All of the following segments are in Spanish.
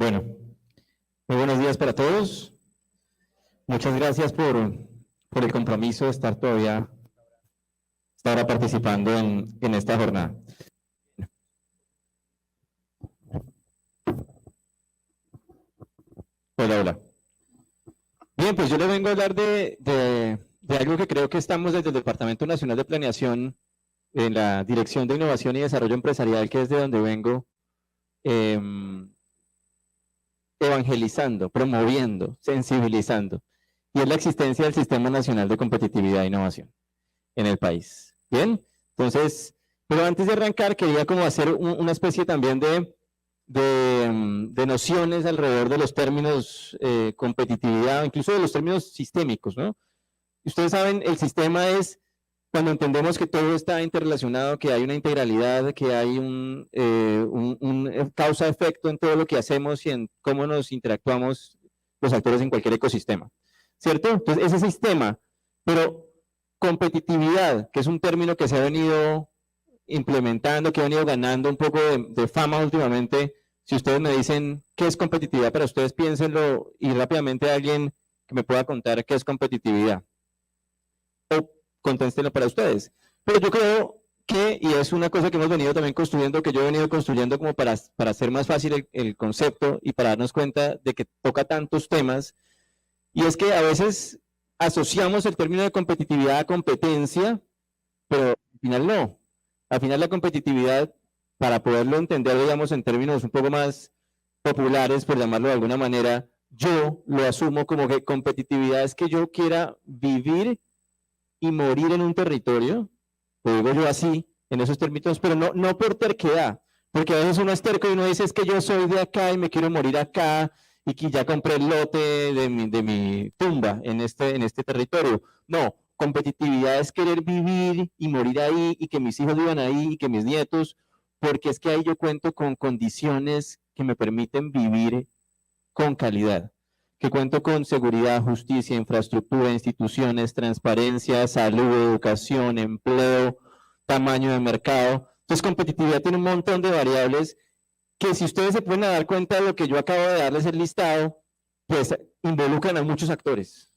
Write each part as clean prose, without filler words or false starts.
Bueno, muy buenos días para todos. Muchas gracias por el compromiso de estar todavía ahora participando en esta jornada. Hola. Bien, pues yo le vengo a hablar de algo que creo que estamos desde el Departamento Nacional de Planeación, en la Dirección de Innovación y Desarrollo Empresarial, que es de donde vengo, evangelizando, promoviendo, sensibilizando, y es la existencia del Sistema Nacional de Competitividad e Innovación en el país. Bien, entonces, pero antes de arrancar quería como hacer una especie también de nociones alrededor de los términos competitividad, incluso de los términos sistémicos, ¿no? Ustedes saben, el sistema es cuando entendemos que todo está interrelacionado, que hay una integralidad, que hay un causa-efecto en todo lo que hacemos y en cómo nos interactuamos los actores en cualquier ecosistema, ¿cierto? Entonces, ese sistema, pero competitividad, que es un término que se ha venido implementando, que ha venido ganando un poco de fama últimamente. Si ustedes me dicen qué es competitividad para ustedes, piénsenlo y rápidamente alguien que me pueda contar qué es competitividad. O contéstenlo para ustedes. Pero yo creo que, y es una cosa que hemos venido también construyendo, que yo he venido construyendo como para hacer más fácil el concepto y para darnos cuenta de que toca tantos temas, y es que a veces asociamos el término de competitividad a competencia, pero al final no. Al final la competitividad, para poderlo entender, digamos, en términos un poco más populares, por llamarlo de alguna manera, yo lo asumo como que competitividad es que yo quiera vivir y morir en un territorio, lo digo yo así, en esos términos, pero no por terquedad, porque a veces uno es terco y uno dice es que yo soy de acá y me quiero morir acá y que ya compré el lote de mi tumba en este territorio. No, competitividad es querer vivir y morir ahí y que mis hijos vivan ahí y que mis nietos, porque es que ahí yo cuento con condiciones que me permiten vivir con calidad, que cuento con seguridad, justicia, infraestructura, instituciones, transparencia, salud, educación, empleo, tamaño de mercado. Entonces, competitividad tiene un montón de variables que, si ustedes se pueden dar cuenta de lo que yo acabo de darles el listado, pues involucran a muchos actores.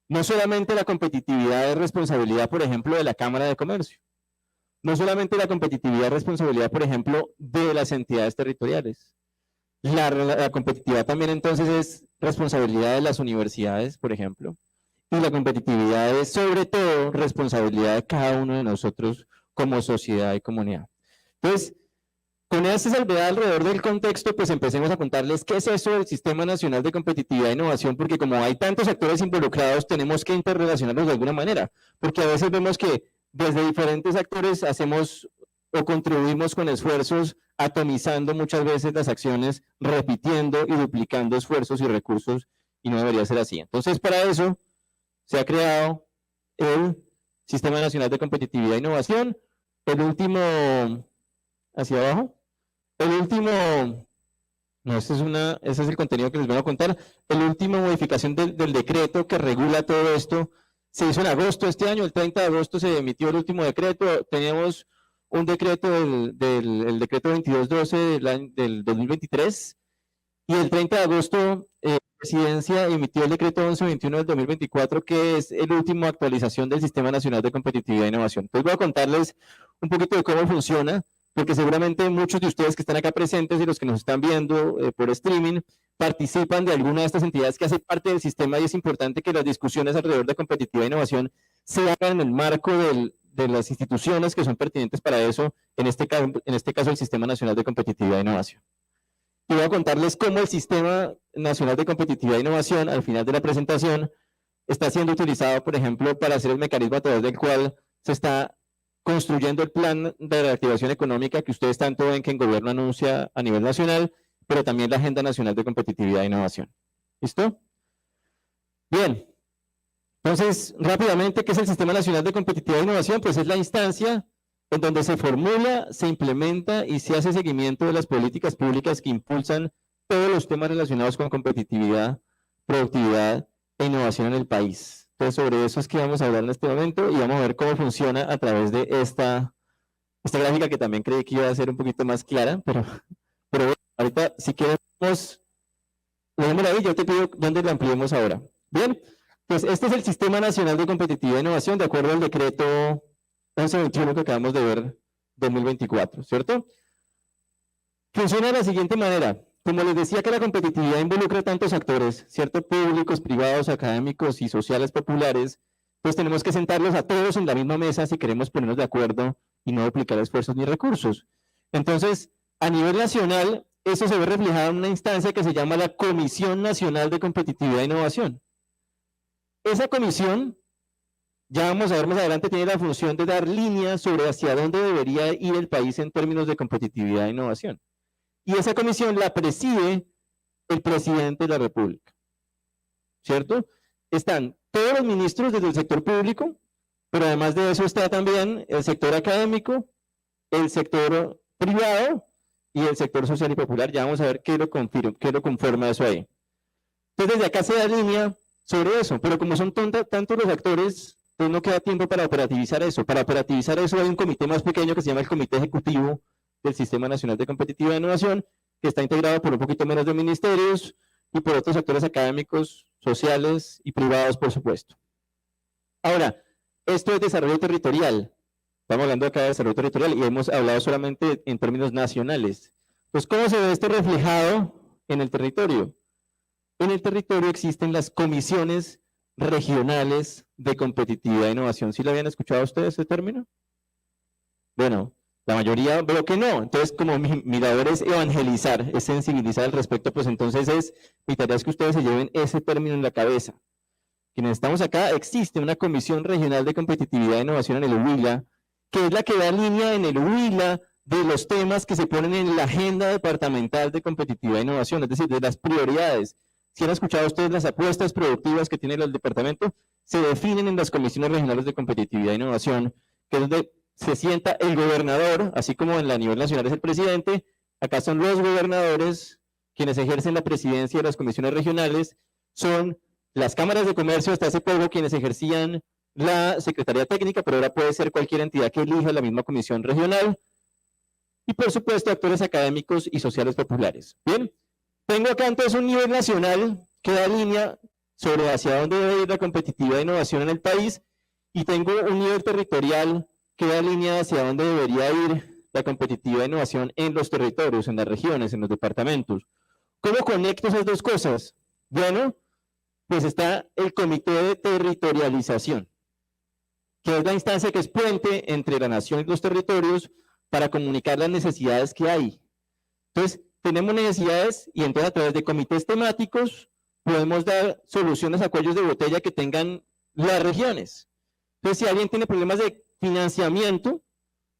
No solamente la competitividad es responsabilidad, por ejemplo, de la Cámara de Comercio. No solamente la competitividad es responsabilidad, por ejemplo, de las entidades territoriales. La competitividad también entonces es responsabilidad de las universidades, por ejemplo, y la competitividad es sobre todo responsabilidad de cada uno de nosotros como sociedad y comunidad. Entonces, con esta salvedad alrededor del contexto, pues empecemos a contarles qué es eso del Sistema Nacional de Competitividad e Innovación, porque como hay tantos actores involucrados, tenemos que interrelacionarlos de alguna manera, porque a veces vemos que desde diferentes actores hacemos o contribuimos con esfuerzos, atomizando muchas veces las acciones, repitiendo y duplicando esfuerzos y recursos, y no debería ser así. Entonces, para eso se ha creado el Sistema Nacional de Competitividad e Innovación. El último, hacia abajo, el último, no, ese es el contenido que les voy a contar. La última modificación del decreto que regula todo esto se hizo en agosto de este año. El 30 de agosto se emitió el último decreto. Teníamos un decreto, el decreto 2212 del 2023, y el 30 de agosto la Presidencia emitió el decreto 1121 del 2024, que es la última actualización del Sistema Nacional de Competitividad e Innovación. Entonces voy a contarles un poquito de cómo funciona, porque seguramente muchos de ustedes que están acá presentes y los que nos están viendo por streaming participan de alguna de estas entidades que hacen parte del sistema, y es importante que las discusiones alrededor de competitividad e innovación se hagan en el marco de las instituciones que son pertinentes para eso, en este caso el Sistema Nacional de Competitividad e Innovación. Y voy a contarles cómo el Sistema Nacional de Competitividad e Innovación, al final de la presentación, está siendo utilizado, por ejemplo, para hacer el mecanismo a través del cual se está construyendo el plan de reactivación económica que ustedes tanto ven que el gobierno anuncia a nivel nacional, pero también la Agenda Nacional de Competitividad e Innovación. ¿Listo? Bien. Entonces, rápidamente, ¿qué es el Sistema Nacional de Competitividad e Innovación? Pues es la instancia en donde se formula, se implementa y se hace seguimiento de las políticas públicas que impulsan todos los temas relacionados con competitividad, productividad e innovación en el país. Entonces, sobre eso es que vamos a hablar en este momento, y vamos a ver cómo funciona a través de esta gráfica, que también creí que iba a ser un poquito más clara, pero bueno, ahorita si queremos dejémosla ahí, yo te pido dónde la ampliemos ahora. Bien, pues este es el Sistema Nacional de Competitividad e Innovación, de acuerdo al decreto 1121 que acabamos de ver, 2024, ¿cierto? Funciona de la siguiente manera. Como les decía que la competitividad involucra tantos actores, ¿cierto? Públicos, privados, académicos y sociales populares, pues tenemos que sentarlos a todos en la misma mesa si queremos ponernos de acuerdo y no duplicar esfuerzos ni recursos. Entonces, a nivel nacional, eso se ve reflejado en una instancia que se llama la Comisión Nacional de Competitividad e Innovación. Esa comisión, ya vamos a ver más adelante, tiene la función de dar líneas sobre hacia dónde debería ir el país en términos de competitividad e innovación. Y esa comisión la preside el presidente de la República, ¿cierto? Están todos los ministros desde el sector público, pero además de eso está también el sector académico, el sector privado y el sector social y popular. Ya vamos a ver qué lo conforma eso ahí. Entonces, desde acá se da línea sobre eso, pero como son tantos los actores, pues no queda tiempo para operativizar eso. Para operativizar eso hay un comité más pequeño que se llama el Comité Ejecutivo del Sistema Nacional de Competitividad e Innovación, que está integrado por un poquito menos de ministerios y por otros actores académicos, sociales y privados, por supuesto. Ahora, esto es desarrollo territorial. Estamos hablando acá de desarrollo territorial y hemos hablado solamente en términos nacionales. Pues, ¿cómo se ve esto reflejado en el territorio? En el territorio existen las comisiones regionales de competitividad e innovación. ¿Sí lo habían escuchado ustedes ese término? Bueno, la mayoría veo que no. Entonces, como mi labor es evangelizar, es sensibilizar al respecto, pues entonces mi tarea es que ustedes se lleven ese término en la cabeza. Quienes estamos acá, existe una Comisión Regional de Competitividad e Innovación en el Huila, que es la que da línea en el Huila de los temas que se ponen en la agenda departamental de competitividad e innovación, es decir, de las prioridades. Si han escuchado ustedes las apuestas productivas que tiene el departamento, se definen en las comisiones regionales de competitividad e innovación, que es donde se sienta el gobernador, así como en la nivel nacional es el presidente, acá son los gobernadores quienes ejercen la presidencia de las comisiones regionales, son las cámaras de comercio hasta hace poco quienes ejercían la Secretaría Técnica, pero ahora puede ser cualquier entidad que elija la misma comisión regional, y por supuesto actores académicos y sociales populares. Bien, tengo acá entonces un nivel nacional que da línea sobre hacia dónde debe ir la competitividad e innovación en el país, y tengo un nivel territorial que da línea hacia dónde debería ir la competitividad e innovación en los territorios, en las regiones, en los departamentos. ¿Cómo conecto esas dos cosas? Bueno, pues está el Comité de Territorialización, que es la instancia que es puente entre la nación y los territorios para comunicar las necesidades que hay. Entonces, tenemos necesidades y entonces a través de comités temáticos podemos dar soluciones a cuellos de botella que tengan las regiones. Entonces, si alguien tiene problemas de financiamiento,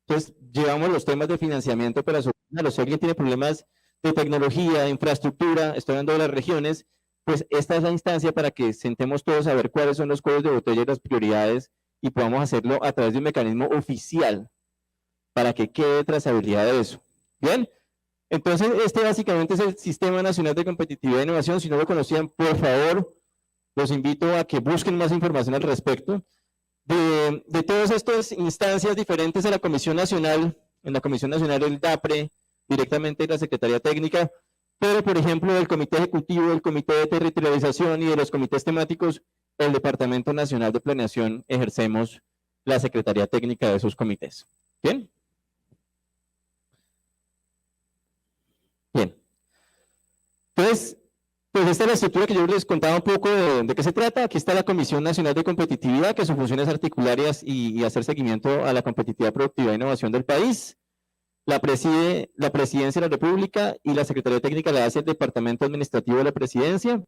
entonces llevamos los temas de financiamiento para solucionarlos. Si alguien tiene problemas de tecnología, de infraestructura, estoy hablando de las regiones, pues esta es la instancia para que sentemos todos a ver cuáles son los cuellos de botella y las prioridades y podamos hacerlo a través de un mecanismo oficial para que quede trazabilidad de eso. Bien, entonces este básicamente es el Sistema Nacional de Competitividad e Innovación. Si no lo conocían, por favor, los invito a que busquen más información al respecto. De todas estas instancias diferentes a la Comisión Nacional, en la Comisión Nacional el DAPRE, directamente la Secretaría Técnica, pero por ejemplo del Comité Ejecutivo, del Comité de Territorialización y de los comités temáticos, el Departamento Nacional de Planeación ejercemos la Secretaría Técnica de esos comités. ¿Bien? Bien. Entonces, pues esta es la estructura que yo les contaba un poco de qué se trata. Aquí está la Comisión Nacional de Competitividad, que su función es articular y hacer seguimiento a la competitividad, productividad e innovación del país. La preside la Presidencia de la República y la Secretaría Técnica la hace el Departamento Administrativo de la Presidencia.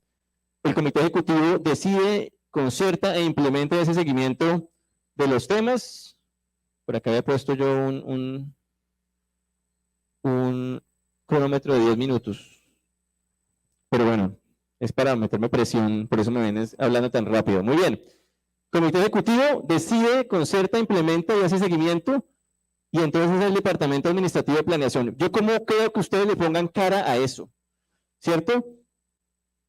El Comité Ejecutivo decide, concerta e implementa ese seguimiento de los temas. Por acá había puesto yo un cronómetro de 10 minutos. Pero bueno, es para meterme presión, por eso me vienes hablando tan rápido. Muy bien. Comité Ejecutivo decide, concerta, implementa y hace seguimiento. Y entonces es el Departamento Administrativo de Planeación. Yo como creo que ustedes le pongan cara a eso, ¿cierto?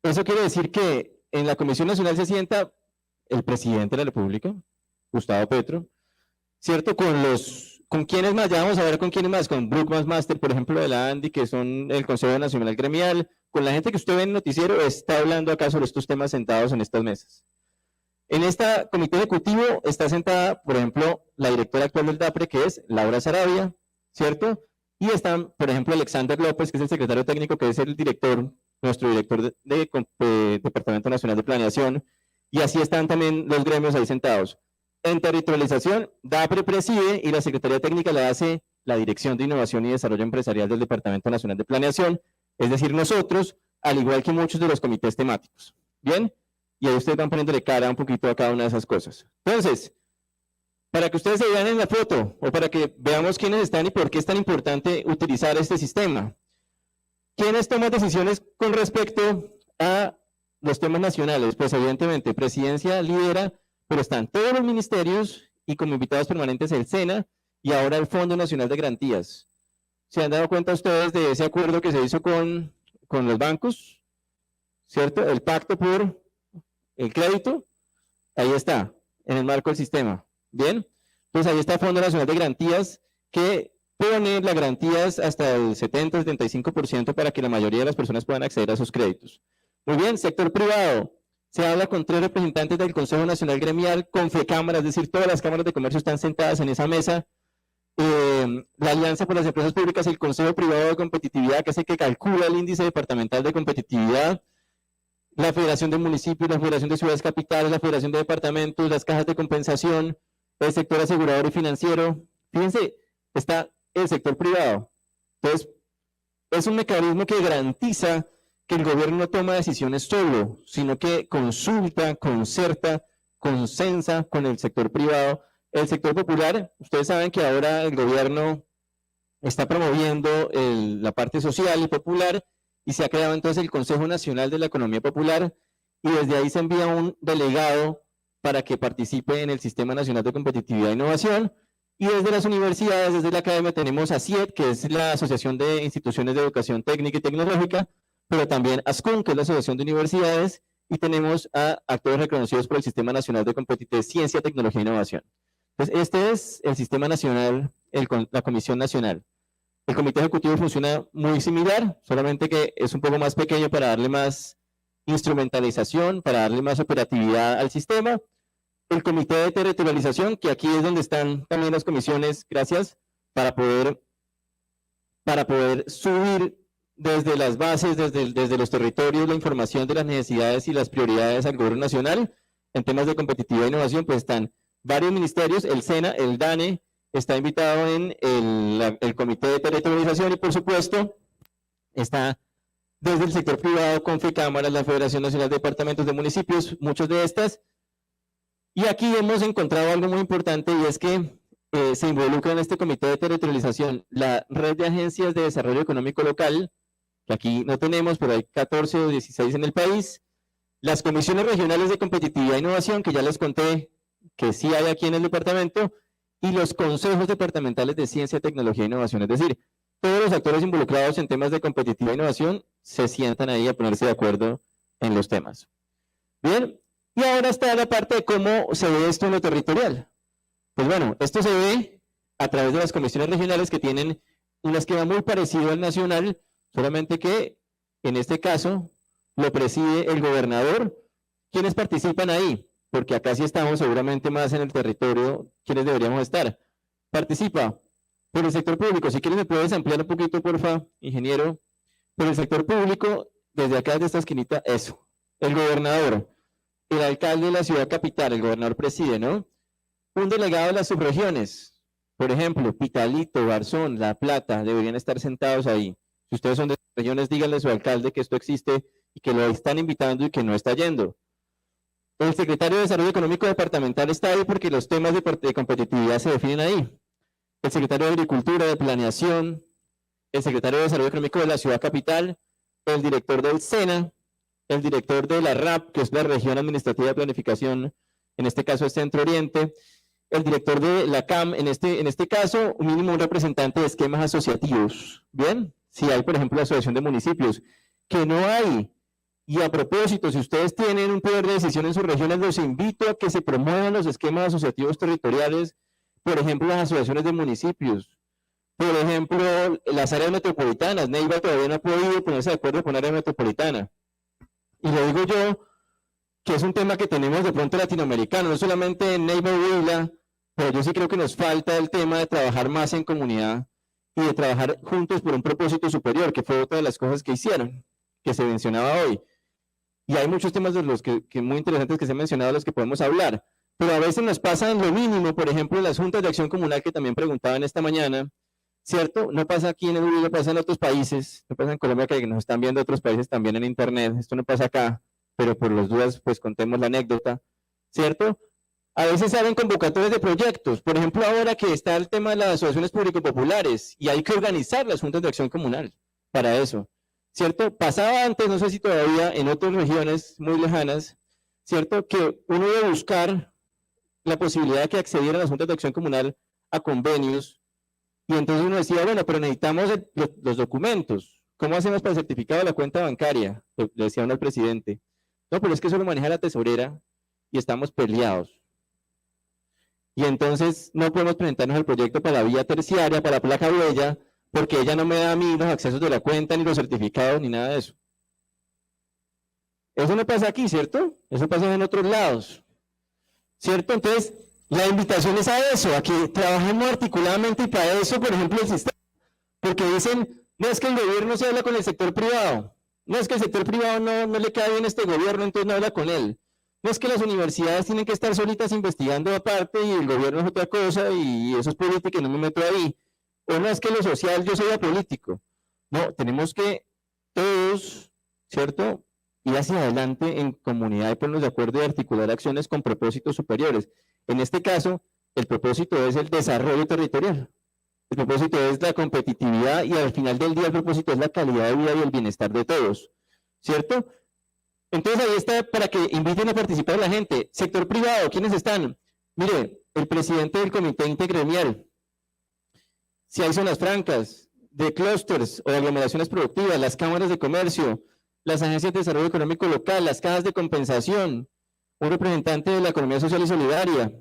Eso quiere decir que en la Comisión Nacional se sienta el presidente de la República, Gustavo Petro, ¿cierto? Con ¿Con quiénes más? Ya vamos a ver con quiénes más, con Brookman Master, por ejemplo, de la ANDI, que son el Consejo Nacional Gremial, con la gente que usted ve en el noticiero, está hablando acá sobre estos temas sentados en estas mesas. En este comité ejecutivo está sentada, por ejemplo, la directora actual del DAPRE, que es Laura Sarabia, ¿cierto? Y están, por ejemplo, Alexander López, que es el secretario técnico, que es el director, nuestro director de Departamento Nacional de Planeación, y así están también los gremios ahí sentados. En territorialización, DAPRE preside y la Secretaría Técnica la hace la Dirección de Innovación y Desarrollo Empresarial del Departamento Nacional de Planeación, es decir, nosotros, al igual que muchos de los comités temáticos. ¿Bien? Y ahí ustedes van poniéndole cara un poquito a cada una de esas cosas. Entonces, para que ustedes se vean en la foto, o para que veamos quiénes están y por qué es tan importante utilizar este sistema. ¿Quiénes toman decisiones con respecto a los temas nacionales? Pues evidentemente, Presidencia lidera, pero están todos los ministerios y como invitados permanentes el SENA y ahora el Fondo Nacional de Garantías. ¿Se han dado cuenta ustedes de ese acuerdo que se hizo con los bancos? ¿Cierto? El pacto por el crédito, ahí está, en el marco del sistema. ¿Bien? Entonces ahí está el Fondo Nacional de Garantías que pone las garantías hasta el 70-75% para que la mayoría de las personas puedan acceder a esos créditos. Muy bien, sector privado. Se habla con 3 representantes del Consejo Nacional Gremial, con FECámara, es decir, todas las cámaras de comercio están sentadas en esa mesa. La Alianza por las Empresas Públicas, el Consejo Privado de Competitividad, que es el que calcula el índice departamental de competitividad, la Federación de Municipios, la Federación de Ciudades Capitales, la Federación de Departamentos, las cajas de compensación, el sector asegurador y financiero. Fíjense, está el sector privado. Entonces, es un mecanismo que garantiza que el gobierno no toma decisiones solo, sino que consulta, concerta, consensa con el sector privado. El sector popular, ustedes saben que ahora el gobierno está promoviendo la parte social y popular, y se ha creado entonces el Consejo Nacional de la Economía Popular, y desde ahí se envía un delegado para que participe en el Sistema Nacional de Competitividad e Innovación, y desde las universidades, desde la academia, tenemos a CIET, que es la Asociación de Instituciones de Educación Técnica y Tecnológica, pero también ASCUN, que es la Asociación de Universidades, y tenemos a actores reconocidos por el Sistema Nacional de Competitividad, Ciencia, Tecnología e Innovación. Entonces, este es el Sistema Nacional, la Comisión Nacional. El Comité Ejecutivo funciona muy similar, solamente que es un poco más pequeño para darle más instrumentalización, para darle más operatividad al sistema. El Comité de Territorialización, que aquí es donde están también las comisiones, gracias, para poder subir desde las bases, desde los territorios, la información de las necesidades y las prioridades al gobierno nacional. En temas de competitividad e innovación, pues están varios ministerios, el SENA, el DANE, está invitado en el Comité de Territorialización y, por supuesto, está desde el sector privado con FECámaras, la Federación Nacional de Departamentos de Municipios, muchos de estas. Y aquí hemos encontrado algo muy importante, y es que se involucra en este Comité de Territorialización la Red de Agencias de Desarrollo Económico Local, que aquí no tenemos, pero hay 14 o 16 en el país, las comisiones regionales de competitividad e innovación, que ya les conté que sí hay aquí en el departamento, y los consejos departamentales de ciencia, tecnología e innovación, es decir, todos los actores involucrados en temas de competitividad e innovación se sientan ahí a ponerse de acuerdo en los temas. Bien, y ahora está la parte de cómo se ve esto en lo territorial. Pues bueno, esto se ve a través de las comisiones regionales que tienen un esquema muy parecido al nacional, solamente que en este caso lo preside el gobernador. ¿Quiénes participan ahí? Porque acá sí estamos seguramente más en el territorio, ¿quiénes deberíamos estar? Participa por el sector público. Si quieres me puedes ampliar un poquito, porfa, ingeniero. Por el sector público, desde acá, desde esta esquinita, eso. El gobernador, el alcalde de la ciudad capital, el gobernador preside, ¿no? Un delegado de las subregiones, por ejemplo, Pitalito, Garzón, La Plata, deberían estar sentados ahí. Si ustedes son de regiones, díganle a su alcalde que esto existe y que lo están invitando y que no está yendo. El secretario de Desarrollo Económico Departamental está ahí porque los temas de competitividad se definen ahí. El secretario de Agricultura, de Planeación, el secretario de Desarrollo Económico de la ciudad capital, el director del SENA, el director de la RAP, que es la Región Administrativa de Planificación, en este caso es Centro Oriente, el director de la CAM, en este caso, un mínimo un representante de esquemas asociativos. Bien, si hay, por ejemplo, la Asociación de Municipios, que no hay. Y a propósito, si ustedes tienen un poder de decisión en sus regiones, los invito a que se promuevan los esquemas asociativos territoriales, por ejemplo, las asociaciones de municipios, por ejemplo, las áreas metropolitanas. Neiva todavía no ha podido ponerse de acuerdo con área metropolitana. Y lo digo yo, que es un tema que tenemos de pronto latinoamericano, no solamente en Neiva y Huila, pero yo sí creo que nos falta el tema de trabajar más en comunidad y de trabajar juntos por un propósito superior, que fue otra de las cosas que hicieron, que se mencionaba hoy. Y hay muchos temas de los que muy interesantes que se han mencionado, de los que podemos hablar, pero a veces nos pasa lo mínimo, por ejemplo, en las juntas de acción comunal que también preguntaban esta mañana, ¿cierto? No pasa aquí en el Uruguay, pasa en otros países, no pasa en Colombia, que nos están viendo otros países también en internet, esto no pasa acá, pero por las dudas, pues contemos la anécdota, ¿cierto? A veces salen convocatorias de proyectos, por ejemplo, ahora que está el tema de las asociaciones público-populares, y hay que organizar las juntas de acción comunal para eso, ¿cierto? Pasaba antes, no sé si todavía en otras regiones muy lejanas, ¿cierto? Que uno debe buscar la posibilidad de que accedieran a las juntas de acción comunal a convenios, y entonces uno decía, bueno, pero necesitamos los documentos. ¿Cómo hacemos para el certificado de la cuenta bancaria? Le decía uno al presidente. No, pero es que eso lo maneja la tesorera y estamos peleados. Y entonces no podemos presentarnos el proyecto para la vía terciaria, para la placa huella, porque ella no me da a mí los accesos de la cuenta, ni los certificados, ni nada de eso. Eso no pasa aquí, ¿cierto? Eso pasa en otros lados. ¿Cierto? Entonces, la invitación es a eso, a que trabajemos articuladamente y para eso, por ejemplo, el sistema. Porque dicen, no es que el gobierno se habla con el sector privado, no es que el sector privado no le queda bien a este gobierno, entonces no habla con él. No es que las universidades tienen que estar solitas investigando aparte y el gobierno es otra cosa y eso es política y no me meto ahí. O no es que lo social yo soy apolítico. No, tenemos que todos, ¿cierto?, ir hacia adelante en comunidad y ponernos de acuerdo y articular acciones con propósitos superiores. En este caso, el propósito es el desarrollo territorial. El propósito es la competitividad y al final del día el propósito es la calidad de vida y el bienestar de todos, ¿cierto? Entonces ahí está para que inviten a participar a la gente. Sector privado, ¿quiénes están? Mire, el presidente del comité intergremial, si hay zonas francas, de clústeres o de aglomeraciones productivas, las cámaras de comercio, las agencias de desarrollo económico local, las cajas de compensación, un representante de la economía social y solidaria,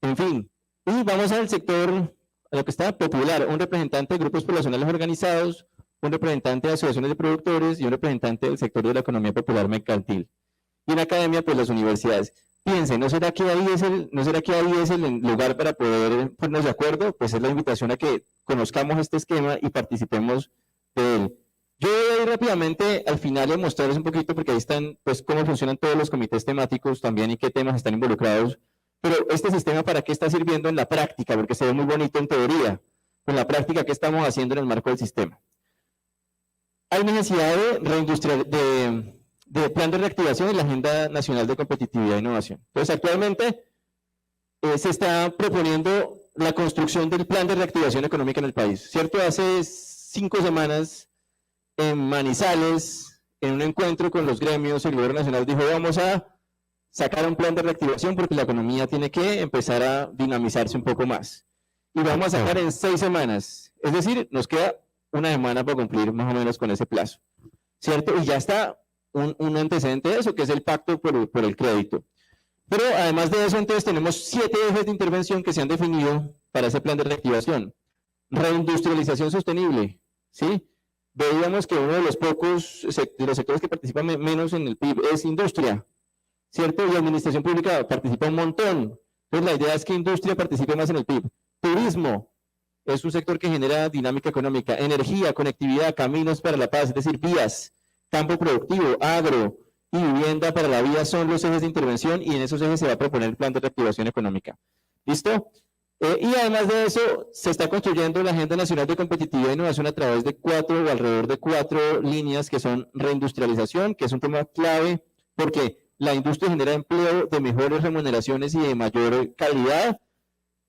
en fin. Y vamos al sector, a lo que está popular, un representante de grupos poblacionales organizados, un representante de asociaciones de productores y un representante del sector de la economía popular mercantil. Y en academia, pues las universidades. Fíjense, ¿no será que ahí es el lugar para poder ponernos de acuerdo? Pues es la invitación a que conozcamos este esquema y participemos de él. Yo voy a ir rápidamente al final y mostrarles un poquito, porque ahí están, pues, cómo funcionan todos los comités temáticos también y qué temas están involucrados. Pero este sistema, ¿para qué está sirviendo en la práctica? Porque se ve muy bonito en teoría. En la práctica, ¿qué estamos haciendo en el marco del sistema? Hay necesidad de plan de reactivación en la Agenda Nacional de Competitividad e Innovación. Entonces, actualmente se está proponiendo la construcción del plan de reactivación económica en el país. ¿Cierto? Hace 5 semanas, en Manizales, en un encuentro con los gremios, el gobierno nacional dijo, vamos a sacar un plan de reactivación porque la economía tiene que empezar a dinamizarse un poco más. Y vamos a sacar en 6 semanas. Es decir, nos queda 1 semana para cumplir más o menos con ese plazo. ¿Cierto? Y ya está un antecedente de eso, que es el pacto por el crédito. Pero además de eso, entonces tenemos 7 ejes de intervención que se han definido para ese plan de reactivación. Reindustrialización sostenible, ¿sí? Veíamos que uno de los pocos de los sectores que participan menos en el PIB es industria, ¿cierto? Y administración pública participa un montón. Entonces la idea es que industria participe más en el PIB. Turismo es un sector que genera dinámica económica. Energía, conectividad, caminos para la paz, es decir, vías, campo productivo, agro y vivienda para la vida son los ejes de intervención y en esos ejes se va a proponer el plan de reactivación económica. ¿Listo? Y además de eso, se está construyendo la Agenda Nacional de Competitividad e Innovación a través de 4 o alrededor de 4 líneas que son reindustrialización, que es un tema clave porque la industria genera empleo de mejores remuneraciones y de mayor calidad,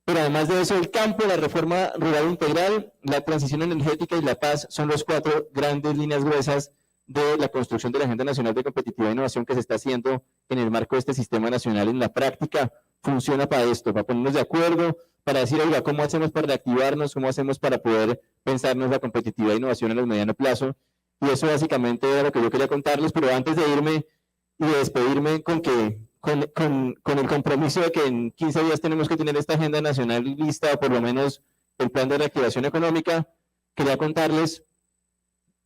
pero además de eso el campo, la reforma rural integral, la transición energética y la paz son los 4 grandes líneas gruesas de la construcción de la Agenda Nacional de Competitividad e Innovación que se está haciendo en el marco de este sistema nacional. En la práctica funciona para esto, para ponernos de acuerdo, para decir, oiga, ¿cómo hacemos para reactivarnos? ¿Cómo hacemos para poder pensarnos la competitividad e innovación en el mediano plazo? Y eso básicamente era lo que yo quería contarles, pero antes de irme y de despedirme con que con el compromiso de que en 15 días tenemos que tener esta agenda nacional lista, o por lo menos el plan de reactivación económica, quería contarles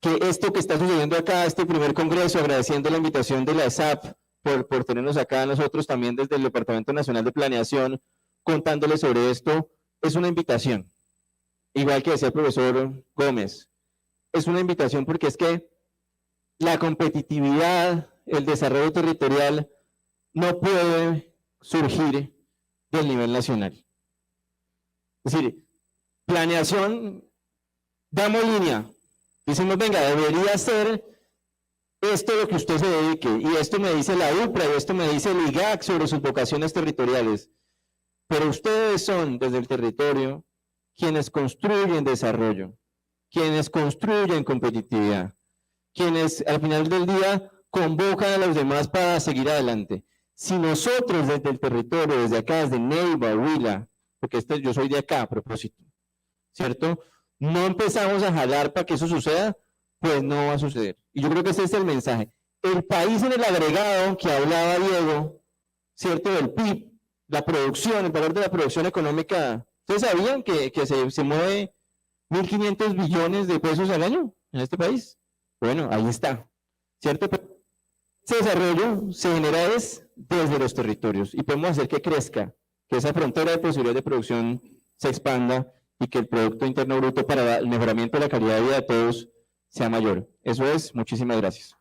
que esto que está sucediendo acá, este primer congreso, agradeciendo la invitación de la ESAP por tenernos acá nosotros también desde el Departamento Nacional de Planeación, contándoles sobre esto, es una invitación. Igual que decía el profesor Gómez, es una invitación porque es que la competitividad, el desarrollo territorial no puede surgir del nivel nacional. Es decir, planeación, damos línea, decimos, venga, debería ser esto lo que usted se dedique, y esto me dice la UPRA, y esto me dice el IGAC sobre sus vocaciones territoriales, pero ustedes son, desde el territorio, quienes construyen desarrollo, quienes construyen competitividad, quienes al final del día convocan a los demás para seguir adelante. Si nosotros desde el territorio, desde acá, desde Neiva, Huila, porque yo soy de acá a propósito, ¿cierto? No empezamos a jalar para que eso suceda, pues no va a suceder. Y yo creo que ese es el mensaje. El país en el agregado que hablaba Diego, ¿cierto? Del PIB, la producción, el valor de la producción económica. ¿Ustedes sabían que se mueve 1.500 billones de pesos al año en este país? Bueno, ahí está, ¿cierto? Ese desarrollo se genera desde los territorios y podemos hacer que crezca, que esa frontera de posibilidad de producción se expanda y que el Producto Interno Bruto para el mejoramiento de la calidad de vida de todos sea mayor. Eso es, muchísimas gracias.